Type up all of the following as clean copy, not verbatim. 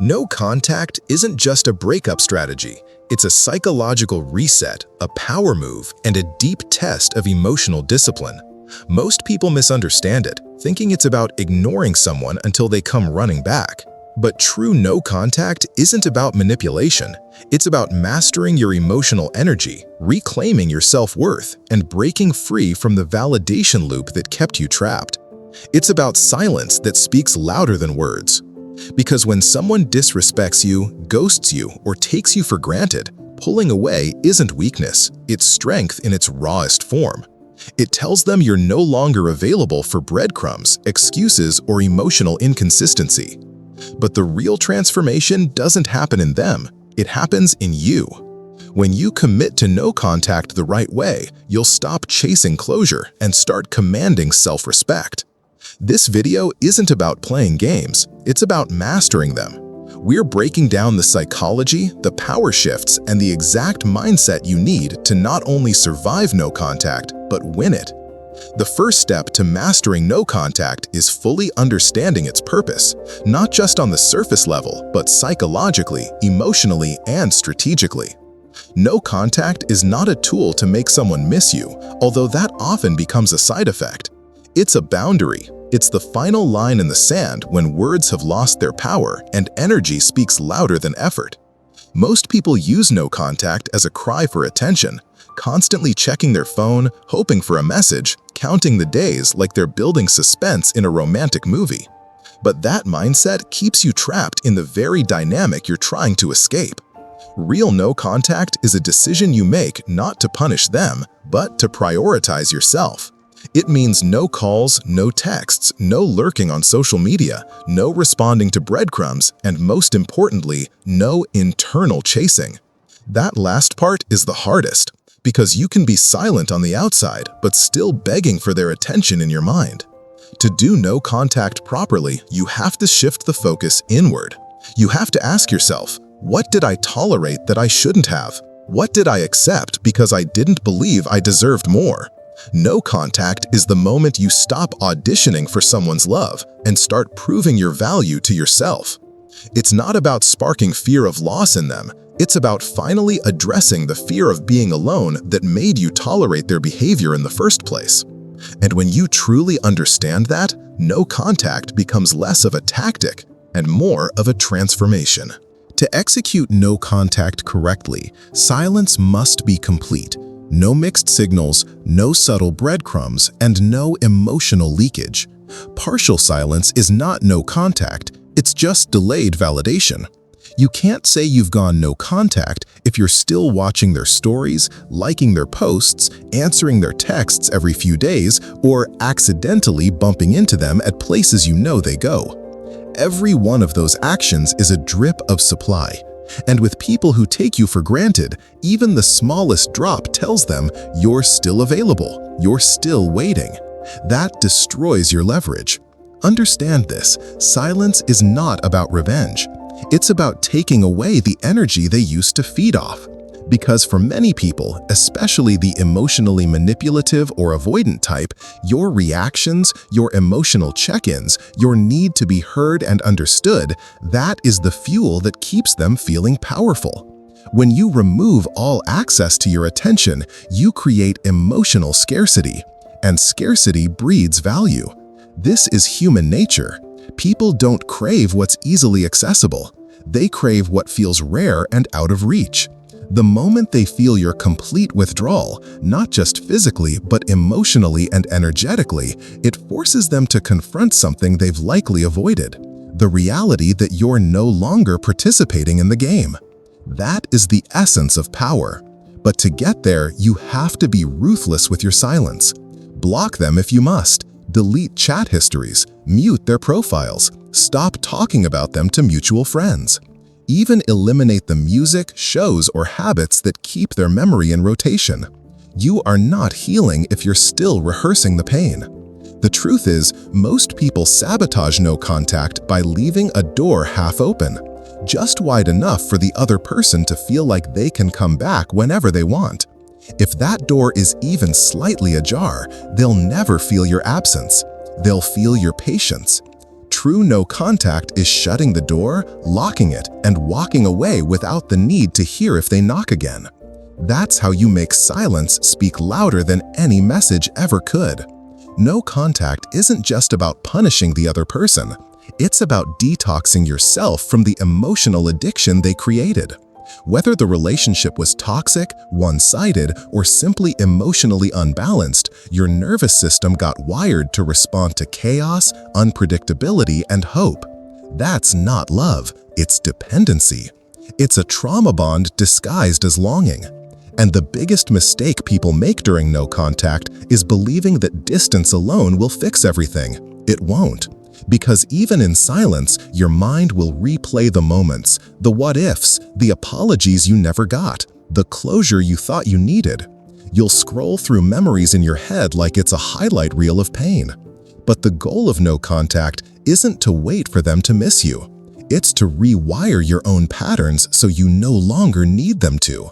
No contact isn't just a breakup strategy. It's a psychological reset, a power move, and a deep test of emotional discipline. Most people misunderstand it, thinking it's about ignoring someone until they come running back. But true no contact isn't about manipulation. It's about mastering your emotional energy, reclaiming your self-worth, and breaking free from the validation loop that kept you trapped. It's about silence that speaks louder than words. Because when someone disrespects you, ghosts you, or takes you for granted, pulling away isn't weakness, it's strength in its rawest form. It tells them you're no longer available for breadcrumbs, excuses, or emotional inconsistency. But the real transformation doesn't happen in them, it happens in you. When you commit to no contact the right way, you'll stop chasing closure and start commanding self-respect. This video isn't about playing games, it's about mastering them. We're breaking down the psychology, the power shifts, and the exact mindset you need to not only survive no contact, but win it. The first step to mastering no contact is fully understanding its purpose, not just on the surface level, but psychologically, emotionally, and strategically. No contact is not a tool to make someone miss you, although that often becomes a side effect. It's a boundary. It's the final line in the sand when words have lost their power and energy speaks louder than effort. Most people use no contact as a cry for attention, constantly checking their phone, hoping for a message, counting the days like they're building suspense in a romantic movie. But that mindset keeps you trapped in the very dynamic you're trying to escape. Real no contact is a decision you make not to punish them, but to prioritize yourself. It means no calls, no texts, no lurking on social media, no responding to breadcrumbs, and most importantly, no internal chasing. That last part is the hardest, because you can be silent on the outside, but still begging for their attention in your mind. To do no contact properly, you have to shift the focus inward. You have to ask yourself, what did I tolerate that I shouldn't have? What did I accept because I didn't believe I deserved more? No contact is the moment you stop auditioning for someone's love and start proving your value to yourself. It's not about sparking fear of loss in them. It's about finally addressing the fear of being alone that made you tolerate their behavior in the first place. And when you truly understand that, no contact becomes less of a tactic and more of a transformation. To execute no contact correctly, silence must be complete. No mixed signals, no subtle breadcrumbs, and no emotional leakage. Partial silence is not no contact, it's just delayed validation. You can't say you've gone no contact if you're still watching their stories, liking their posts, answering their texts every few days, or accidentally bumping into them at places you know they go. Every one of those actions is a drip of supply. And with people who take you for granted, even the smallest drop tells them you're still available, you're still waiting. That destroys your leverage. Understand this, silence is not about revenge. It's about taking away the energy they used to feed off. Because for many people, especially the emotionally manipulative or avoidant type, your reactions, your emotional check-ins, your need to be heard and understood, that is the fuel that keeps them feeling powerful. When you remove all access to your attention, you create emotional scarcity, and scarcity breeds value. This is human nature. People don't crave what's easily accessible. They crave what feels rare and out of reach. The moment they feel your complete withdrawal, not just physically but emotionally and energetically, it forces them to confront something they've likely avoided, the reality that you're no longer participating in the game. That is the essence of power. But to get there, you have to be ruthless with your silence. Block them if you must. Delete chat histories, mute their profiles, stop talking about them to mutual friends. Even eliminate the music, shows, or habits that keep their memory in rotation. You are not healing if you're still rehearsing the pain. The truth is, most people sabotage no contact by leaving a door half open, just wide enough for the other person to feel like they can come back whenever they want. If that door is even slightly ajar, they'll never feel your absence. They'll feel your patience. True no contact is shutting the door, locking it, and walking away without the need to hear if they knock again. That's how you make silence speak louder than any message ever could. No contact isn't just about punishing the other person. It's about detoxing yourself from the emotional addiction they created. Whether the relationship was toxic, one-sided, or simply emotionally unbalanced, your nervous system got wired to respond to chaos, unpredictability, and hope. That's not love, it's dependency. It's a trauma bond disguised as longing. And the biggest mistake people make during no contact is believing that distance alone will fix everything. It won't. Because even in silence, your mind will replay the moments, the what-ifs, the apologies you never got, the closure you thought you needed. You'll scroll through memories in your head like it's a highlight reel of pain. But the goal of no contact isn't to wait for them to miss you. It's to rewire your own patterns so you no longer need them to.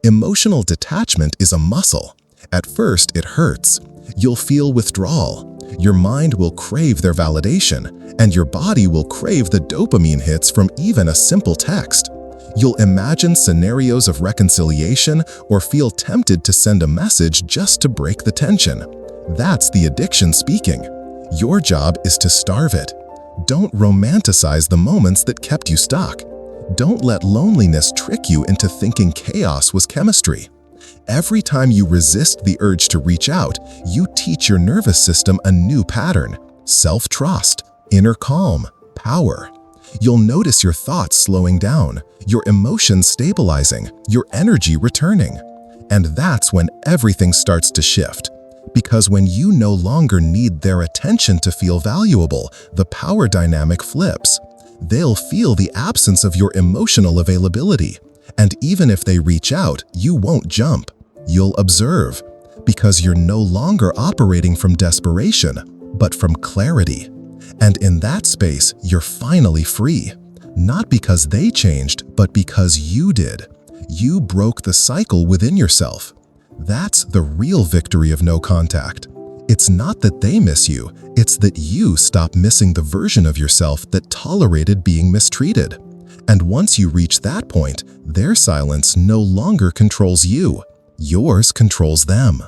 Emotional detachment is a muscle. At first, it hurts. You'll feel withdrawal. Your mind will crave their validation, and your body will crave the dopamine hits from even a simple text. You'll imagine scenarios of reconciliation or feel tempted to send a message just to break the tension. That's the addiction speaking. Your job is to starve it. Don't romanticize the moments that kept you stuck. Don't let loneliness trick you into thinking chaos was chemistry. Every time you resist the urge to reach out, you teach your nervous system a new pattern: self-trust, inner calm, power. You'll notice your thoughts slowing down, your emotions stabilizing, your energy returning. And that's when everything starts to shift. Because when you no longer need their attention to feel valuable, the power dynamic flips. They'll feel the absence of your emotional availability. And even if they reach out, you won't jump. You'll observe, because you're no longer operating from desperation, but from clarity. And in that space, you're finally free. Not because they changed, but because you did. You broke the cycle within yourself. That's the real victory of no contact. It's not that they miss you, it's that you stop missing the version of yourself that tolerated being mistreated. And once you reach that point, their silence no longer controls you. Yours controls them.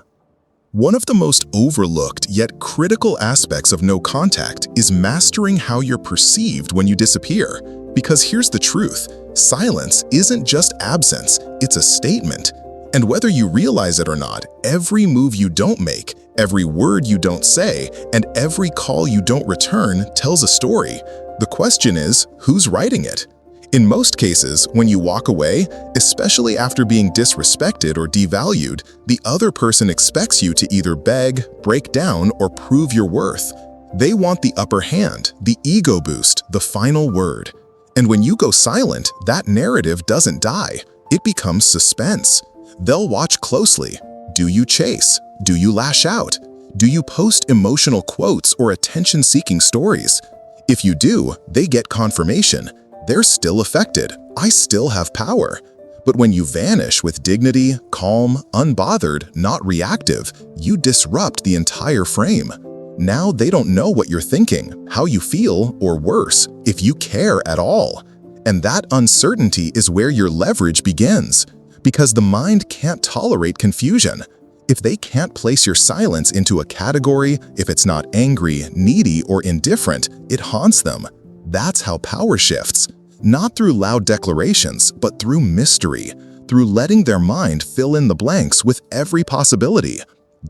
One of the most overlooked yet critical aspects of no contact is mastering how you're perceived when you disappear. Because here's the truth: silence isn't just absence, it's a statement. And whether you realize it or not, every move you don't make, every word you don't say, and every call you don't return tells a story. The question is, who's writing it? In most cases, when you walk away, especially after being disrespected or devalued, the other person expects you to either beg, break down, or prove your worth. They want the upper hand, the ego boost, the final word. And when you go silent, that narrative doesn't die. It becomes suspense. They'll watch closely. Do you chase? Do you lash out? Do you post emotional quotes or attention-seeking stories? If you do, they get confirmation. They're still affected. I still have power. But when you vanish with dignity, calm, unbothered, not reactive, you disrupt the entire frame. Now they don't know what you're thinking, how you feel, or worse, if you care at all. And that uncertainty is where your leverage begins. Because the mind can't tolerate confusion. If they can't place your silence into a category, if it's not angry, needy, or indifferent, it haunts them. That's how power shifts. Not through loud declarations, but through mystery, through letting their mind fill in the blanks with every possibility.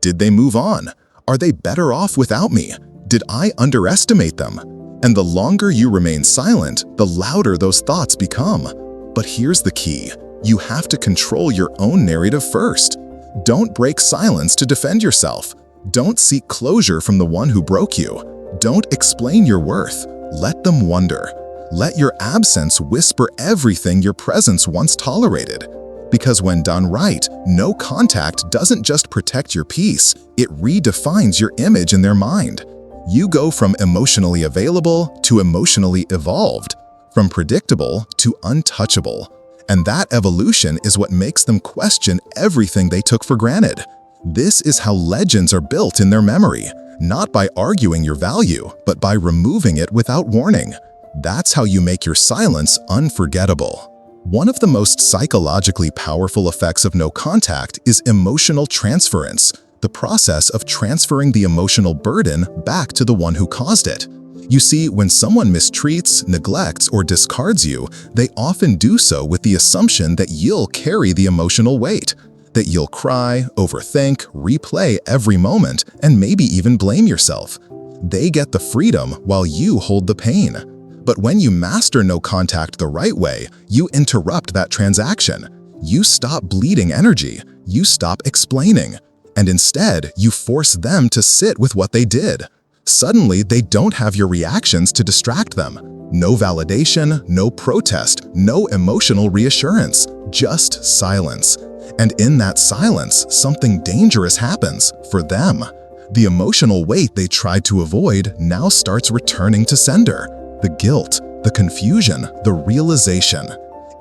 Did they move on? Are they better off without me? Did I underestimate them? And the longer you remain silent, the louder those thoughts become. But here's the key. You have to control your own narrative first. Don't break silence to defend yourself. Don't seek closure from the one who broke you. Don't explain your worth. Let them wonder. Let your absence whisper everything your presence once tolerated. Because when done right, no contact doesn't just protect your peace, it redefines your image in their mind. You go from emotionally available to emotionally evolved, from predictable to untouchable. And that evolution is what makes them question everything they took for granted. This is how legends are built in their memory, not by arguing your value, but by removing it without warning. That's how you make your silence unforgettable. One of the most psychologically powerful effects of no contact is emotional transference, the process of transferring the emotional burden back to the one who caused it. You see, when someone mistreats, neglects, or discards you, they often do so with the assumption that you'll carry the emotional weight, that you'll cry, overthink, replay every moment, and maybe even blame yourself. They get the freedom while you hold the pain. But when you master no contact the right way, you interrupt that transaction. You stop bleeding energy, you stop explaining, and instead you force them to sit with what they did. Suddenly, they don't have your reactions to distract them. No validation, no protest, no emotional reassurance, just silence. And in that silence, something dangerous happens for them. The emotional weight they tried to avoid now starts returning to sender. The guilt, the confusion, the realization.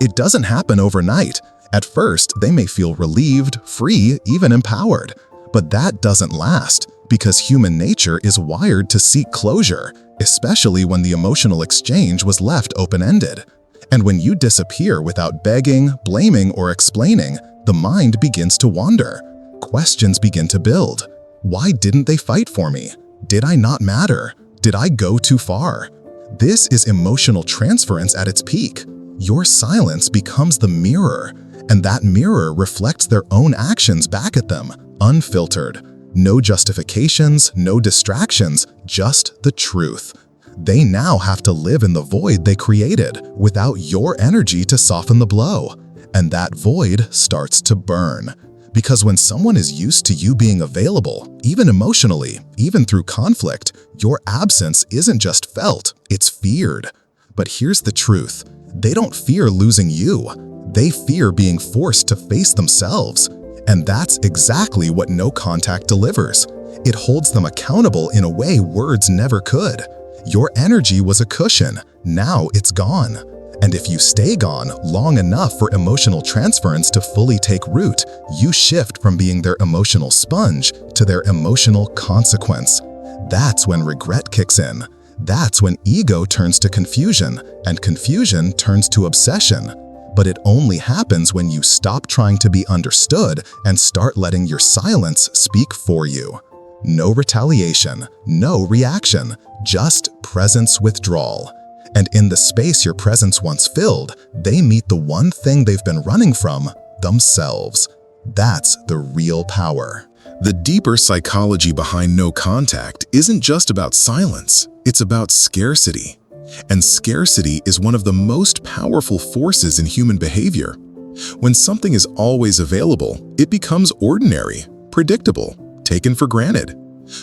It doesn't happen overnight. At first, they may feel relieved, free, even empowered. But that doesn't last, because human nature is wired to seek closure, especially when the emotional exchange was left open-ended. And when you disappear without begging, blaming, or explaining, the mind begins to wander. Questions begin to build. Why didn't they fight for me? Did I not matter? Did I go too far? This is emotional transference at its peak. Your silence becomes the mirror, and that mirror reflects their own actions back at them, unfiltered. No justifications, no distractions, just the truth. They now have to live in the void they created without your energy to soften the blow. And that void starts to burn. Because when someone is used to you being available, even emotionally, even through conflict, your absence isn't just felt, it's feared. But here's the truth. They don't fear losing you. They fear being forced to face themselves. And that's exactly what no contact delivers. It holds them accountable in a way words never could. Your energy was a cushion. Now it's gone. And if you stay gone long enough for emotional transference to fully take root, you shift from being their emotional sponge to their emotional consequence. That's when regret kicks in. That's when ego turns to confusion, and confusion turns to obsession. But it only happens when you stop trying to be understood and start letting your silence speak for you. No retaliation, no reaction, just presence withdrawal. And in the space your presence once filled, they meet the one thing they've been running from, themselves. That's the real power. The deeper psychology behind no contact isn't just about silence, it's about scarcity. And scarcity is one of the most powerful forces in human behavior. When something is always available, it becomes ordinary, predictable, taken for granted.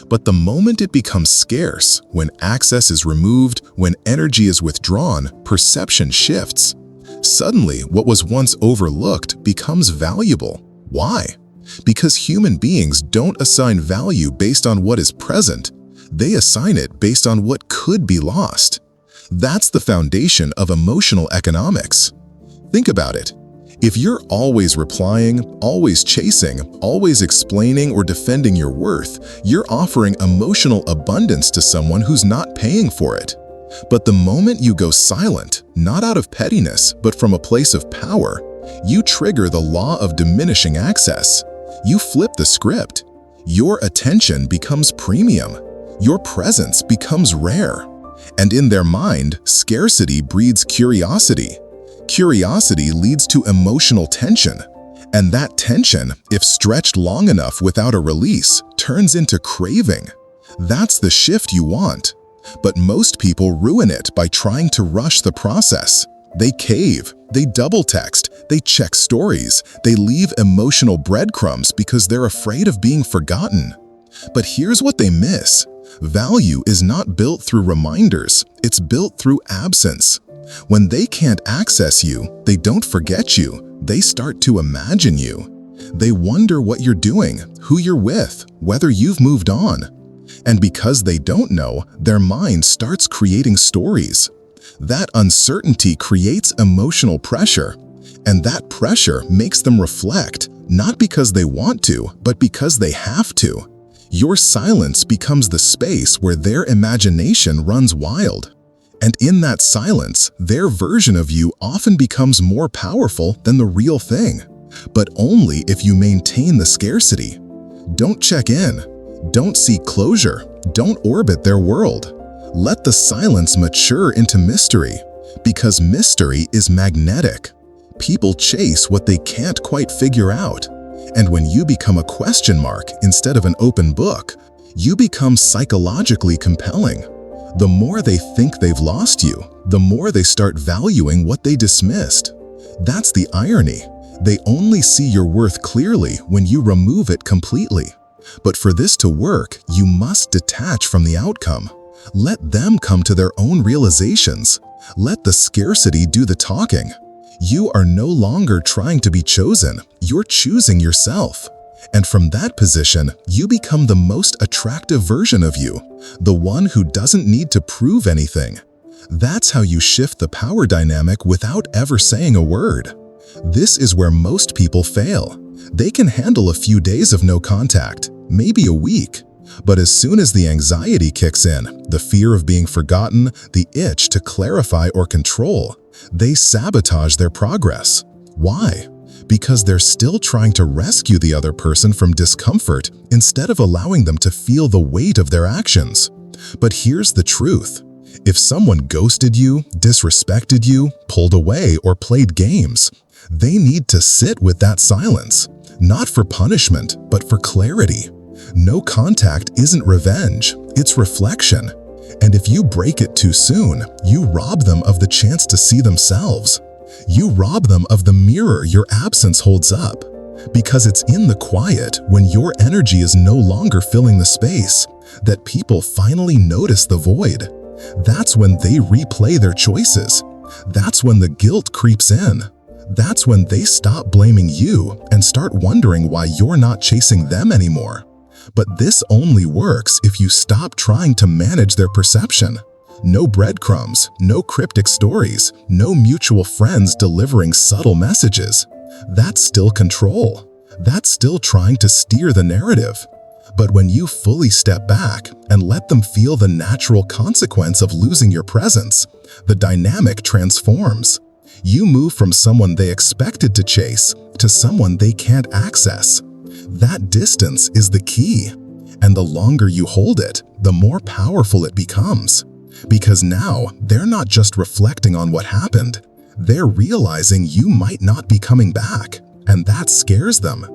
But the moment it becomes scarce, when access is removed, when energy is withdrawn, perception shifts. Suddenly, what was once overlooked becomes valuable. Why? Because human beings don't assign value based on what is present. They assign it based on what could be lost. That's the foundation of emotional economics. Think about it. If you're always replying, always chasing, always explaining or defending your worth, you're offering emotional abundance to someone who's not paying for it. But the moment you go silent, not out of pettiness, but from a place of power, you trigger the law of diminishing access. You flip the script. Your attention becomes premium. Your presence becomes rare. And in their mind, scarcity breeds curiosity. Curiosity leads to emotional tension. And that tension, if stretched long enough without a release, turns into craving. That's the shift you want. But most people ruin it by trying to rush the process. They cave, they double text, they check stories, they leave emotional breadcrumbs because they're afraid of being forgotten. But here's what they miss. Value is not built through reminders, it's built through absence. When they can't access you, they don't forget you, they start to imagine you. They wonder what you're doing, who you're with, whether you've moved on. And because they don't know, their mind starts creating stories. That uncertainty creates emotional pressure, and that pressure makes them reflect, not because they want to, but because they have to. Your silence becomes the space where their imagination runs wild. And in that silence, their version of you often becomes more powerful than the real thing. But only if you maintain the scarcity. Don't check in. Don't seek closure. Don't orbit their world. Let the silence mature into mystery, because mystery is magnetic. People chase what they can't quite figure out. And when you become a question mark instead of an open book, you become psychologically compelling. The more they think they've lost you, the more they start valuing what they dismissed. That's the irony. They only see your worth clearly when you remove it completely. But for this to work, you must detach from the outcome. Let them come to their own realizations. Let the scarcity do the talking. You are no longer trying to be chosen, you're choosing yourself. And from that position, you become the most attractive version of you, the one who doesn't need to prove anything. That's how you shift the power dynamic without ever saying a word. This is where most people fail. They can handle a few days of no contact, maybe a week. But as soon as the anxiety kicks in, the fear of being forgotten, the itch to clarify or control, they sabotage their progress. Why? Because they're still trying to rescue the other person from discomfort instead of allowing them to feel the weight of their actions. But here's the truth. If someone ghosted you, disrespected you, pulled away, or played games, they need to sit with that silence, not for punishment, but for clarity. No contact isn't revenge, it's reflection. And if you break it too soon, you rob them of the chance to see themselves. You rob them of the mirror your absence holds up. Because it's in the quiet, when your energy is no longer filling the space, that people finally notice the void. That's when they replay their choices. That's when the guilt creeps in. That's when they stop blaming you and start wondering why you're not chasing them anymore. But this only works if you stop trying to manage their perception. No breadcrumbs, no cryptic stories, no mutual friends delivering subtle messages. That's still control. That's still trying to steer the narrative. But when you fully step back and let them feel the natural consequence of losing your presence, the dynamic transforms. You move from someone they expected to chase to someone they can't access. That distance is the key, and the longer you hold it, the more powerful it becomes. Because now, they're not just reflecting on what happened, they're realizing you might not be coming back, and that scares them.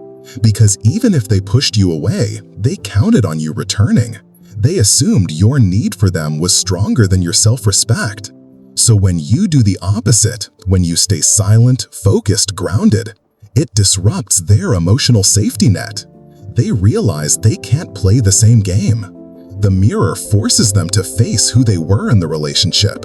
Because even if they pushed you away, they counted on you returning. They assumed your need for them was stronger than your self-respect. So when you do the opposite, when you stay silent, focused, grounded, it disrupts their emotional safety net. They realize they can't play the same game. The mirror forces them to face who they were in the relationship.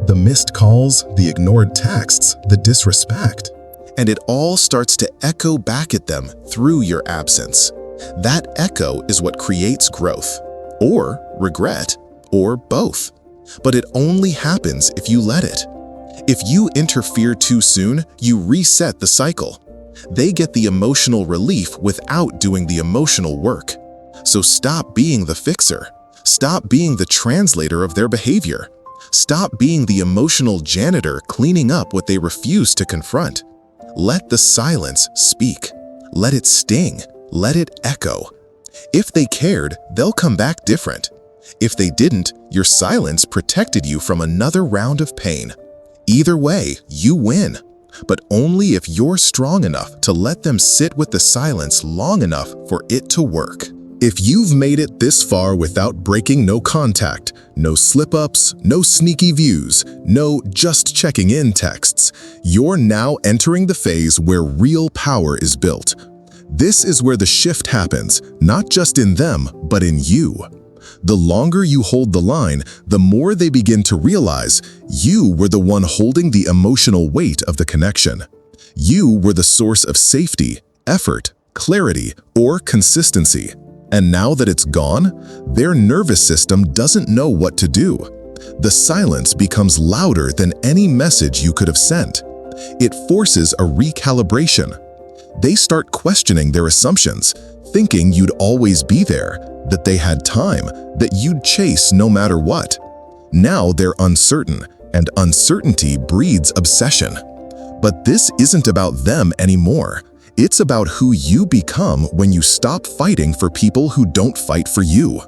The missed calls, the ignored texts, the disrespect. And it all starts to echo back at them through your absence. That echo is what creates growth, or regret, or both. But it only happens if you let it. If you interfere too soon, you reset the cycle. They get the emotional relief without doing the emotional work. So stop being the fixer. Stop being the translator of their behavior. Stop being the emotional janitor cleaning up what they refuse to confront. Let the silence speak. Let it sting. Let it echo. If they cared, they'll come back different. If they didn't, your silence protected you from another round of pain. Either way, you win. But only if you're strong enough to let them sit with the silence long enough for it to work. If you've made it this far without breaking no contact, no slip-ups, no sneaky views, no just checking in texts, you're now entering the phase where real power is built. This is where the shift happens, not just in them, but in you. The longer you hold the line, the more they begin to realize you were the one holding the emotional weight of the connection. You were the source of safety, effort, clarity, or consistency. And now that it's gone, their nervous system doesn't know what to do. The silence becomes louder than any message you could have sent. It forces a recalibration. They start questioning their assumptions, thinking you'd always be there, that they had time, that you'd chase no matter what. Now they're uncertain, and uncertainty breeds obsession. But this isn't about them anymore. It's about who you become when you stop fighting for people who don't fight for you.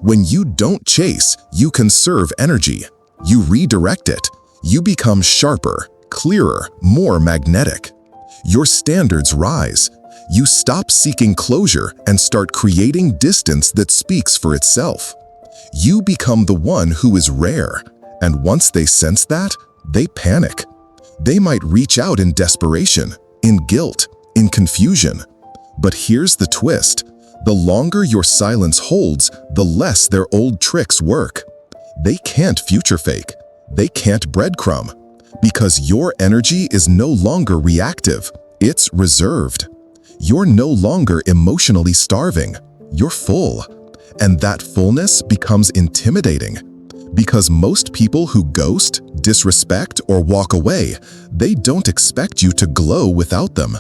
When you don't chase, you conserve energy. You redirect it. You become sharper, clearer, more magnetic. Your standards rise. You stop seeking closure and start creating distance that speaks for itself. You become the one who is rare, and once they sense that, they panic. They might reach out in desperation, in guilt, in confusion. But here's the twist. The longer your silence holds, the less their old tricks work. They can't future fake. They can't breadcrumb. Because your energy is no longer reactive. It's reserved. You're no longer emotionally starving. You're full. And that fullness becomes intimidating. Because most people who ghost, disrespect, or walk away, they don't expect you to glow without them.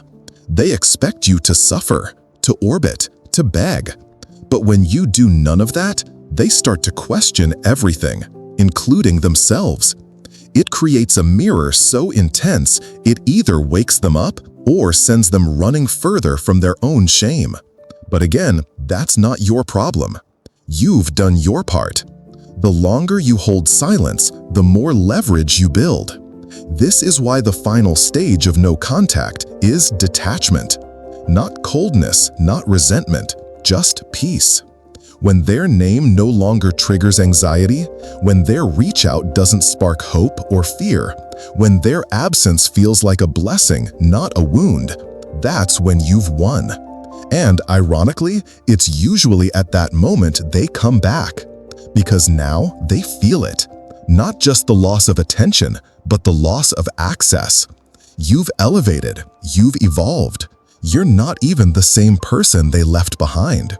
They expect you to suffer, to orbit, to beg. But when you do none of that, they start to question everything, including themselves. It creates a mirror so intense, it either wakes them up or sends them running further from their own shame. But again, that's not your problem. You've done your part. The longer you hold silence, the more leverage you build. This is why the final stage of no contact is detachment. Not coldness, not resentment, just peace. When their name no longer triggers anxiety, when their reach out doesn't spark hope or fear, when their absence feels like a blessing, not a wound, that's when you've won. And ironically, it's usually at that moment they come back. Because now they feel it. Not just the loss of attention, but the loss of access. You've elevated. You've evolved. You're not even the same person they left behind.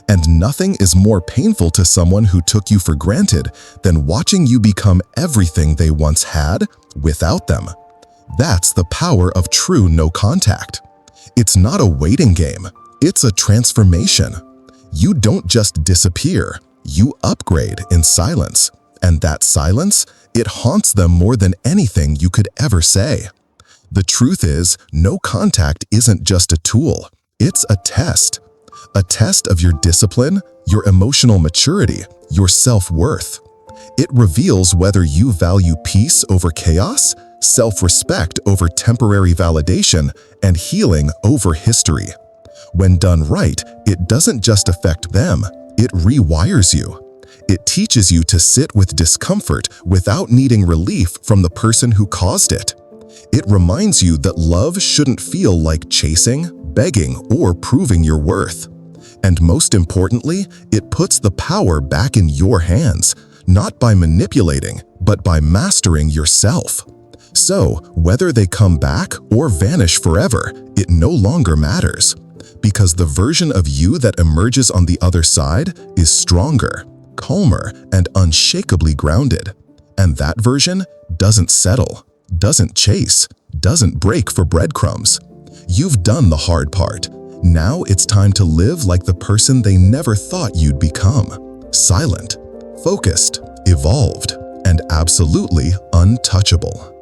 And nothing is more painful to someone who took you for granted than watching you become everything they once had without them. That's the power of true no contact. It's not a waiting game. It's a transformation. You don't just disappear. You upgrade in silence. And that silence, it haunts them more than anything you could ever say. The truth is, no contact isn't just a tool. It's a test. A test of your discipline, your emotional maturity, your self-worth. It reveals whether you value peace over chaos, self-respect over temporary validation, and healing over history. When done right, it doesn't just affect them, it rewires you. It teaches you to sit with discomfort without needing relief from the person who caused it. It reminds you that love shouldn't feel like chasing, begging, or proving your worth. And most importantly, it puts the power back in your hands, not by manipulating, but by mastering yourself. So, whether they come back or vanish forever, it no longer matters. Because the version of you that emerges on the other side is stronger, calmer, and unshakably grounded. And that version doesn't settle, doesn't chase, doesn't break for breadcrumbs. You've done the hard part. Now it's time to live like the person they never thought you'd become. Silent, focused, evolved, and absolutely untouchable.